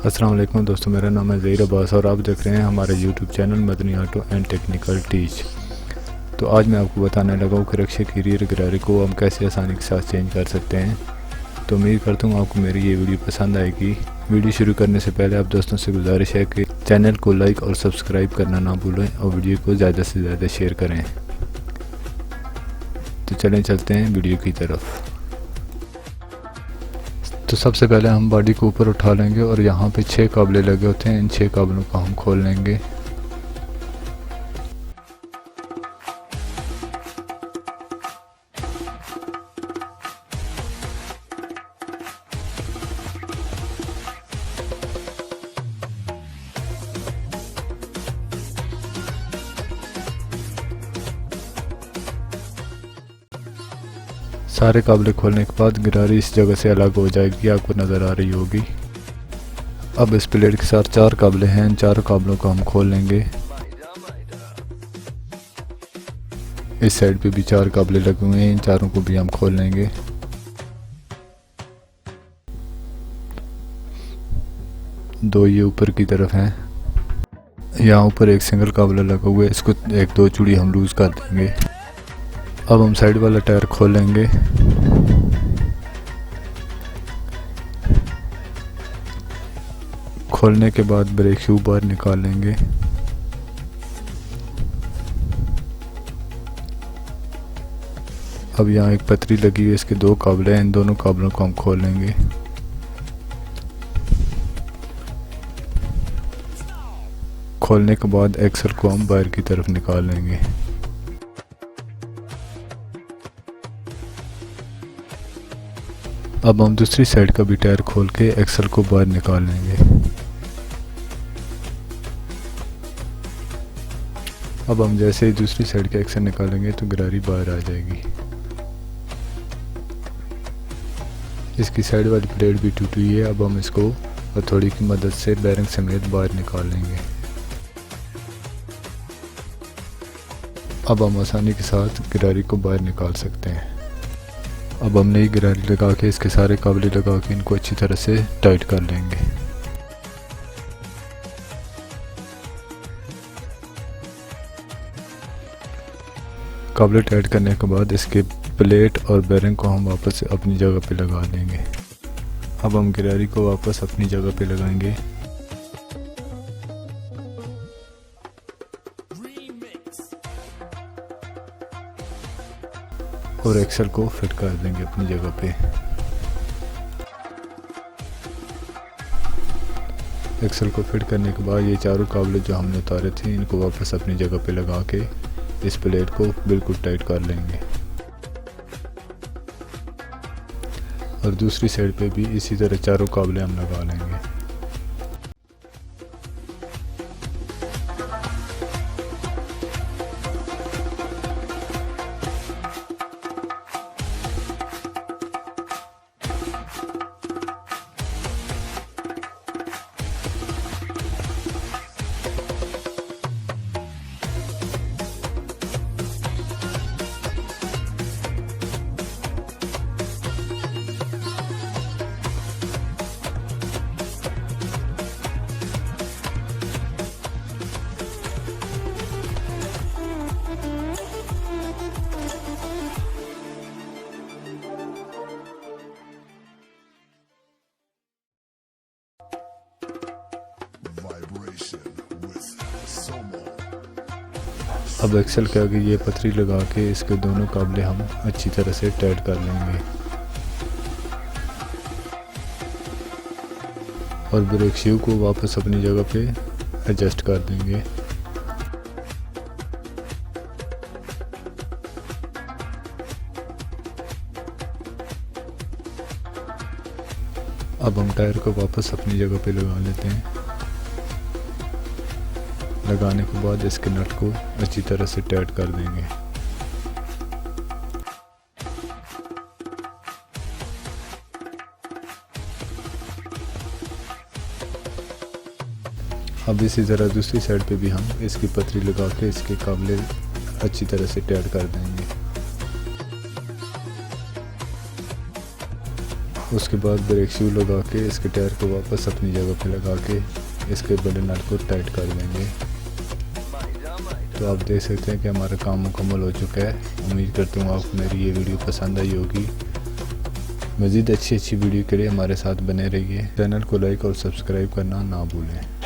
अस्सलाम वालेकुम दोस्तों, मेरा नाम है ज़हीर अब्बास और आप देख रहे हैं हमारे YouTube channel Madani auto and technical teach. तो आज मैं आपको बताने लगा हूँ कि रिक्शे की रियर गिरारी को हम कैसे आसानी के साथ चेंज कर सकते हैं। तो उम्मीद करता हूँ आपको मेरी ये वीडियो पसंद आएगी। वीडियो शुरू करने से पहले आप दोस्तों से गुजारिश है कि चैनल को लाइक और सब्सक्राइब करना ना भूलें और वीडियो को ज़्यादा से ज़्यादा शेयर करें। तो चलें चलते हैं वीडियो की तरफ। तो सबसे पहले हम बॉडी को ऊपर उठा लेंगे और यहाँ पे 6 काबले लगे होते हैं, इन 6 काबलों को हम खोल लेंगे। सारे काबले खोलने के बाद गिरारी इस जगह से अलग हो जाएगी, आपको नज़र आ रही होगी। अब इस प्लेट के साथ 4 काबले हैं, इन 4 काबलों को हम खोल लेंगे। इस साइड पे भी 4 काबले लगे हुए हैं, इन चारों को भी हम खोल लेंगे। दो ये ऊपर की तरफ हैं, यहाँ ऊपर एक सिंगल काबला लगा हुआ है, इसको 1-2 चूड़ी हम लूज़ कर देंगे। अब हम साइड वाला टायर खोल लेंगे। खोलने के बाद ब्रेक शू बाहर निकाल लेंगे। अब यहाँ एक पतरी लगी है, इसके 2 काबले हैं, इन दोनों काबलों को हम खोल लेंगे। खोलने के बाद एक्सल को हम बाहर की तरफ निकाल लेंगे। अब हम दूसरी साइड का भी टायर खोल के एक्सल को बाहर निकाल लेंगे। अब हम जैसे ही दूसरी साइड का एक्सल निकालेंगे तो गिरारी बाहर आ जाएगी। इसकी साइड वाली प्लेट भी टूटी हुई है, अब हम इसको हथौड़ी की मदद से बैरिंग समेत बाहर निकाल लेंगे। अब हम आसानी के साथ गिरारी को बाहर निकाल सकते हैं। अब हम नई गिरारी लगा के इसके सारे काबले लगा के इनको अच्छी तरह से टाइट कर लेंगे। काबले टाइट करने के बाद इसके प्लेट और बेरिंग को हम वापस अपनी जगह पे लगा लेंगे। अब हम गिरारी को वापस अपनी जगह पे लगाएंगे। और एक्सल को फिट कर देंगे अपनी जगह पे। एक्सल को फिट करने के बाद ये चारों काबले जो हमने उतारे थे इनको वापस अपनी जगह पे लगा के इस प्लेट को बिल्कुल टाइट कर लेंगे। और दूसरी साइड पे भी इसी तरह चारों काबले हम लगा लेंगे। अब एक्सल के आगे ये पतरी लगा के इसके दोनों काबले हम अच्छी तरह से टाइट कर लेंगे और ब्रेक शू को वापस अपनी जगह पे एडजस्ट कर देंगे। अब हम टायर को वापस अपनी जगह पे लगा लेते हैं। लगाने के बाद इसके नट को अच्छी तरह से टाइट कर देंगे। अब इसी तरह दूसरी साइड पे भी हम इसकी पतरी लगा के इसके काबले अच्छी तरह से टाइट कर देंगे। उसके बाद ब्रेक शू लगा के इसके टायर को वापस अपनी जगह पे लगा के इसके बड़े नट को टाइट कर देंगे। तो आप देख सकते हैं कि हमारा काम मुकम्मल हो चुका है। उम्मीद करता हूँ आपको मेरी ये वीडियो पसंद आई होगी। मज़ीद अच्छी वीडियो के लिए हमारे साथ बने रहिए। चैनल को लाइक और सब्सक्राइब करना ना भूलें।